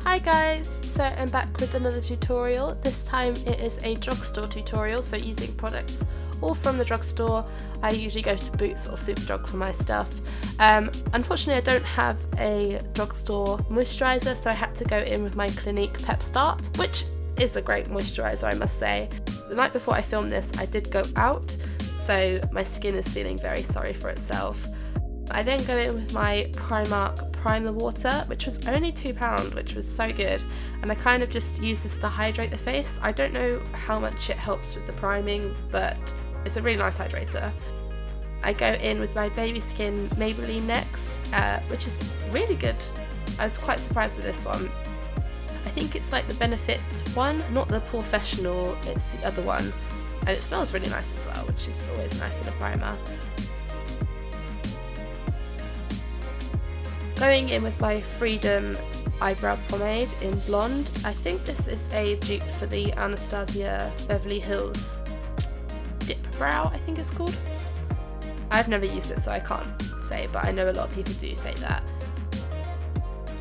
Hi guys, so I'm back with another tutorial. This time it is a drugstore tutorial, so using products all from the drugstore. I usually go to Boots or Superdrug for my stuff. Unfortunately I don't have a drugstore moisturiser, so I had to go in with my Clinique Pep-Start, which is a great moisturiser I must say. The night before I filmed this I did go out, so my skin is feeling very sorry for itself. I then go in with my Primark Primer Water, which was only £2, which was so good, and I kind of just use this to hydrate the face. I don't know how much it helps with the priming, but it's a really nice hydrator. I go in with my Baby Skin Maybelline next, which is really good. I was quite surprised with this one. I think it's like the Benefit one, not the Professional, it's the other one, and it smells really nice as well, which is always nice in a primer. Going in with my Freedom Eyebrow Pomade in Blonde. I think this is a dupe for the Anastasia Beverly Hills Dip Brow, I think it's called. I've never used it so I can't say, but I know a lot of people do say that.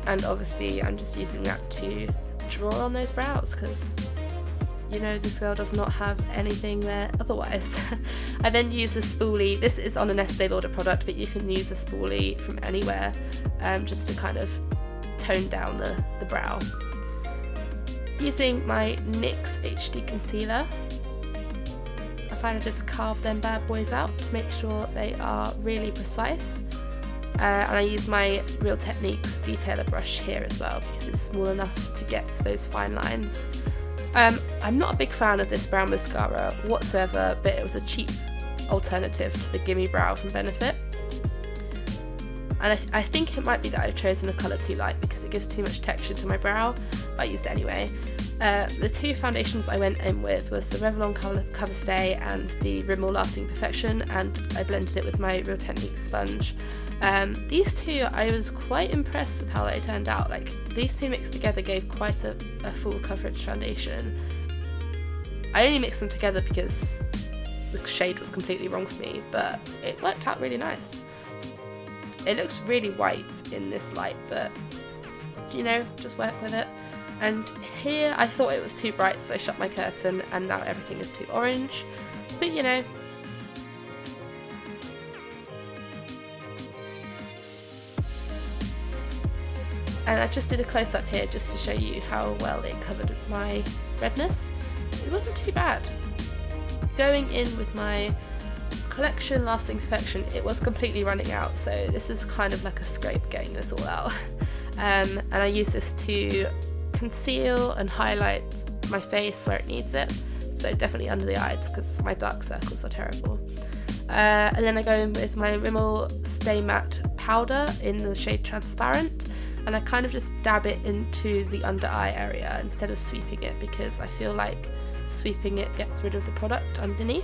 And obviously I'm just using that to draw on those brows because, you know, this girl does not have anything there otherwise. I then use a spoolie. This is on an Estee Lauder product, but you can use a spoolie from anywhere just to kind of tone down the brow. Using my NYX HD concealer, I kind of just carve them bad boys out to make sure they are really precise. And I use my Real Techniques detailer brush here as well because it's small enough to get to those fine lines. I'm not a big fan of this brown mascara whatsoever, but it was a cheap alternative to the Gimme Brow from Benefit. And I think it might be that I've chosen a colour too light because it gives too much texture to my brow, but I used it anyway. The two foundations I went in with was the Revlon Colorstay and the Rimmel Lasting Perfection, and I blended it with my Real Techniques sponge. These two, I was quite impressed with how they turned out. Like, these two mixed together gave quite a full coverage foundation. I only mixed them together because the shade was completely wrong for me, but it worked out really nice. It looks really white in this light, but you know, just work with it. And here I thought it was too bright, so I shut my curtain and now everything is too orange, but you know. And I just did a close-up here just to show you how well it covered my redness. It wasn't too bad. Going in with my Collection Lasting Perfection, it was completely running out, so this is kind of like a scrape getting this all out. And I use this to conceal and highlight my face where it needs it, so definitely under the eyes because my dark circles are terrible. And then I go in with my Rimmel Stay Matte powder in the shade Transparent, and I kind of just dab it into the under eye area instead of sweeping it because I feel like sweeping it gets rid of the product underneath.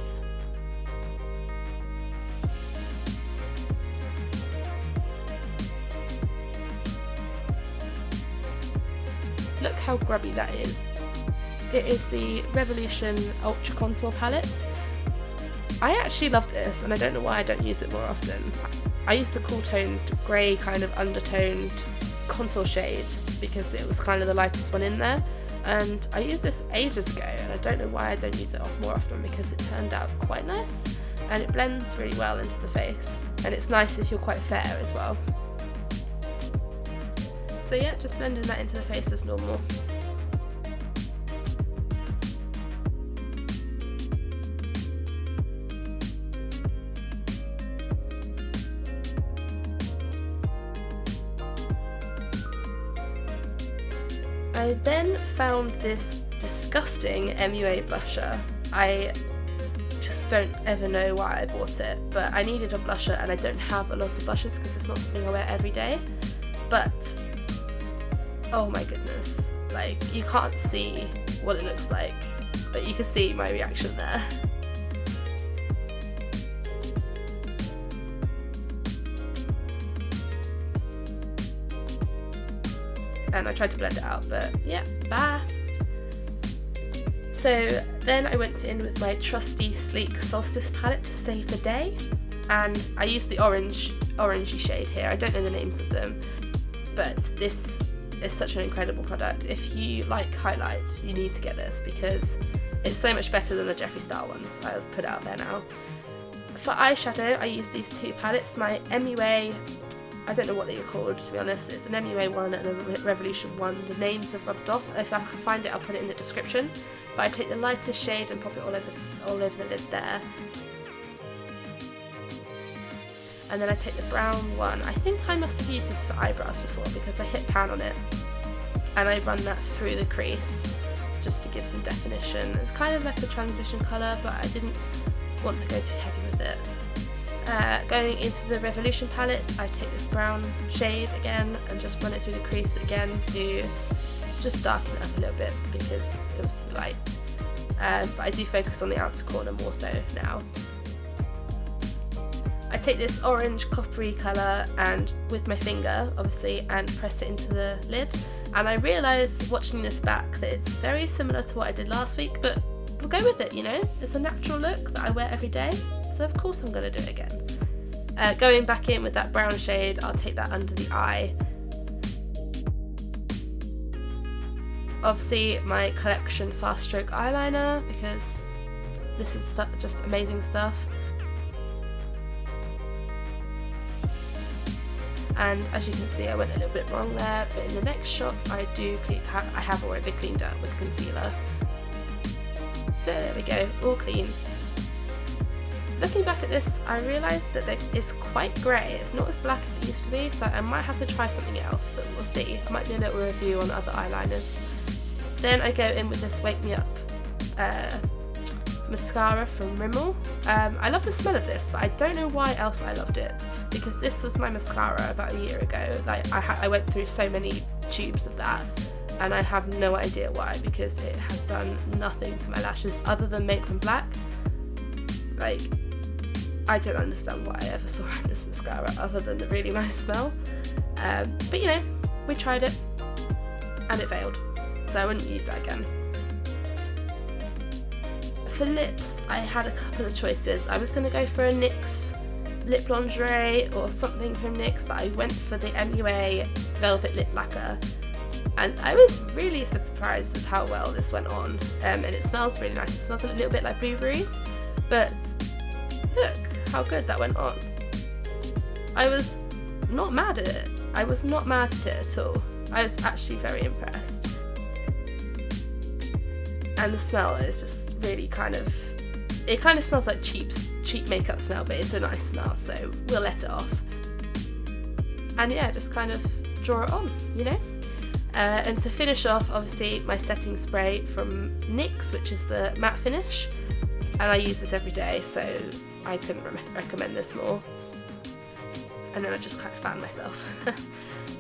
Look how grubby that is. It is the Revolution Ultra Contour Palette. I actually love this and I don't know why I don't use it more often. I use the cool toned grey kind of undertoned contour shade because it was kind of the lightest one in there, and I used this ages ago and I don't know why I don't use it more often because it turned out quite nice and it blends really well into the face, and it's nice if you're quite fair as well. So yeah, just blending that into the face as normal. I then found this disgusting MUA blusher. I just don't ever know why I bought it, but I needed a blusher and I don't have a lot of blushes because it's not something I wear every day. But oh my goodness, like, you can't see what it looks like, but you can see my reaction there. And I tried to blend it out, but yeah, bye. So then I went in with my trusty sleek Solstice palette to save the day, and I used the orangey shade here. I don't know the names of them, but this is such an incredible product. If you like highlight, you need to get this because it's so much better than the Jeffree Star ones. I'll put it out there now. For eyeshadow, I use these two palettes, my MUA, I don't know what they're called to be honest, it's an MUA one and a Revolution one. The names have rubbed off. If I can find it, I'll put it in the description. But I take the lightest shade and pop it all over the lid there. And then I take the brown one. I think I must have used this for eyebrows before because I hit pan on it. And I run that through the crease just to give some definition. It's kind of like a transition colour, but I didn't want to go too heavy with it. Going into the Revolution palette, I take this brown shade again and just run it through the crease again to just darken it up a little bit because it was too light. But I do focus on the outer corner more so now. I take this orange coppery colour and with my finger obviously and press it into the lid, and I realised watching this back that it's very similar to what I did last week, but we'll go with it, you know, it's a natural look that I wear every day, so of course I'm going to do it again. Going back in with that brown shade, I'll take that under the eye. Obviously my collection fast stroke eyeliner because this is just amazing stuff. And as you can see, I went a little bit wrong there, but in the next shot I have already cleaned up with concealer. So there we go, all clean. Looking back at this, I realised that it's quite grey. It's not as black as it used to be, so I might have to try something else, but we'll see. I might do a little review on other eyeliners. Then I go in with this Wake Me Up mascara from Rimmel. I love the smell of this, but I don't know why else I loved it, because this was my mascara about a year ago. Like I went through so many tubes of that, and I have no idea why, because it has done nothing to my lashes other than make them black. Like, I don't understand why I ever saw this mascara other than the really nice smell. But you know, we tried it and it failed, so I wouldn't use that again. For lips, I had a couple of choices. I was going to go for a NYX lip lingerie or something from NYX, but I went for the MUA Velvet Lip Lacquer, and I was really surprised with how well this went on. And it smells really nice. It smells a little bit like blueberries, but look how good that went on. I was not mad at it. I was not mad at it at all. I was actually very impressed. And the smell is just really it kind of smells like cheap makeup smell, but it's a nice smell, so we'll let it off. And yeah, just kind of draw it on, you know? And to finish off, obviously my setting spray from NYX, which is the matte finish, and I use this every day, so I couldn't recommend this more. And then I just kind of found myself.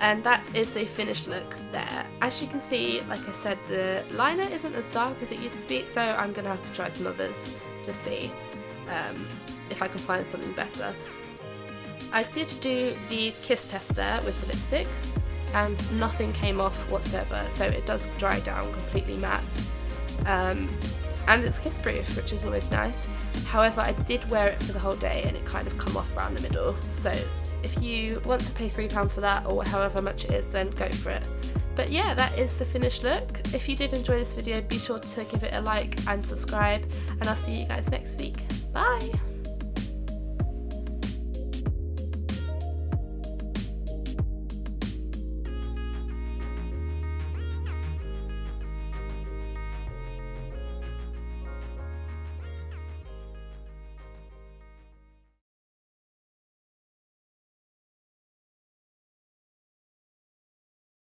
And that is the finished look there. As you can see, like I said, the liner isn't as dark as it used to be, so I'm going to have to try some others to see if I can find something better. I did do the kiss test there with the lipstick, and nothing came off whatsoever, so it does dry down completely matte. And it's kiss proof, which is always nice. However, I did wear it for the whole day and it kind of come off around the middle, so if you want to pay £3 for that, or however much it is, then go for it. But yeah, that is the finished look. If you did enjoy this video, be sure to give it a like and subscribe, and I'll see you guys next week. Bye!